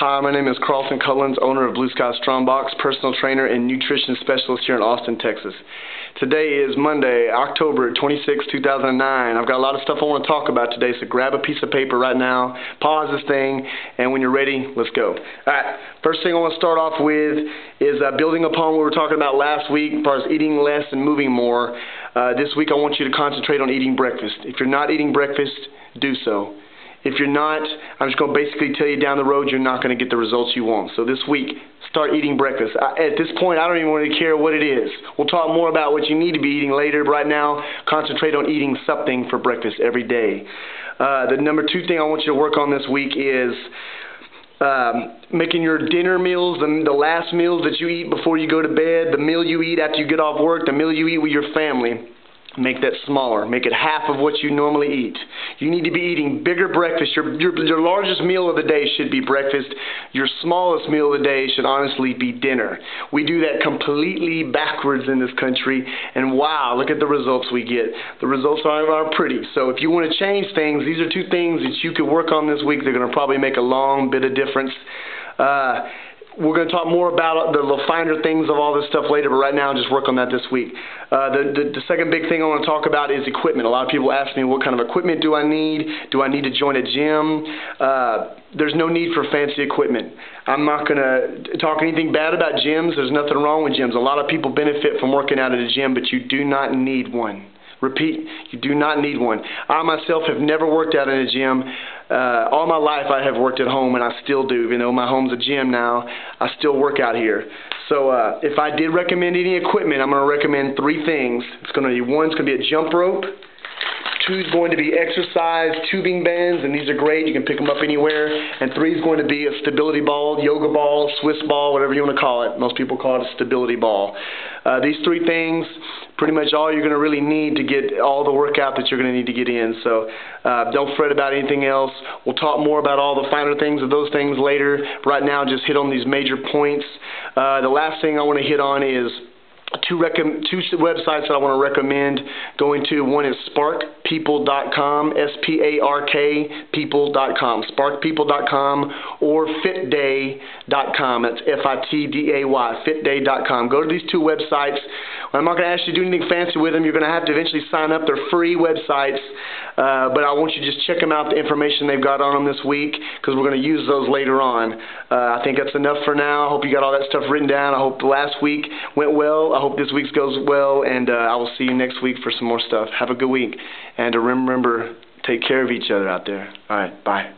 Hi, my name is Carlton Cullens, owner of Blue Sky Strongbox, personal trainer and nutrition specialist here in Austin, Texas. Today is Monday, October 26, 2009. I've got a lot of stuff I want to talk about today, so grab a piece of paper right now, pause this thing, and when you're ready, let's go. Alright, first thing I want to start off with is building upon what we were talking about last week as far as eating less and moving more. This week I want you to concentrate on eating breakfast. If you're not eating breakfast, do so. If you're not, I'm just going to basically tell you down the road you're not going to get the results you want. So this week, start eating breakfast. At this point, I don't even really care what it is. We'll talk more about what you need to be eating later, but right now, concentrate on eating something for breakfast every day. The number two thing I want you to work on this week is making your dinner meals, the last meals that you eat before you go to bed, the meal you eat after you get off work, the meal you eat with your family. Make that smaller. Make it half of what you normally eat. You need to be eating bigger breakfast. Your largest meal of the day should be breakfast. Your smallest meal of the day should honestly be dinner. We do that completely backwards in this country, and wow, look at the results we get. The results are pretty. So if you want to change things, these are two things that you could work on this week. They're going to probably make a long bit of difference. We're going to talk more about the finer things of all this stuff later, but right now just work on that this week. The second big thing I want to talk about is equipment. A lot of people ask me, what kind of equipment do I need? Do I need to join a gym? There's no need for fancy equipment. I'm not going to talk anything bad about gyms. There's nothing wrong with gyms. A lot of people benefit from working out at a gym, but you do not need one. Repeat, you do not need one. I myself have never worked out in a gym. All my life I have worked at home, and I still do. Even though my home's a gym now, I still work out here. So if I did recommend any equipment, I'm going to recommend three things. It's going to be, one's going to be a jump rope. Two is going to be exercise tubing bands, and these are great. You can pick them up anywhere. And three is going to be a stability ball, yoga ball, Swiss ball, whatever you want to call it. Most people call it a stability ball. These three things, pretty much all you're going to really need to get all the workout that you're going to need to get in. So don't fret about anything else. We'll talk more about all the finer things of those things later. Right now, just hit on these major points. The last thing I want to hit on is two websites that I want to recommend going to. One is sparkpeople.com, S-P-A-R-K people.com, sparkpeople.com, or fitday.com. That's F-I-T-D-A-Y, fitday.com. Go to these two websites. I'm not going to ask you to do anything fancy with them. You're going to have to eventually sign up. They're free websites, but I want you to just check them out, the information they've got on them this week, because we're going to use those later on. I think that's enough for now. I hope you got all that stuff written down. I hope the last week went well. I hope this week's goes well, and I will see you next week for some more stuff. Have a good week, and remember, take care of each other out there. All right, bye.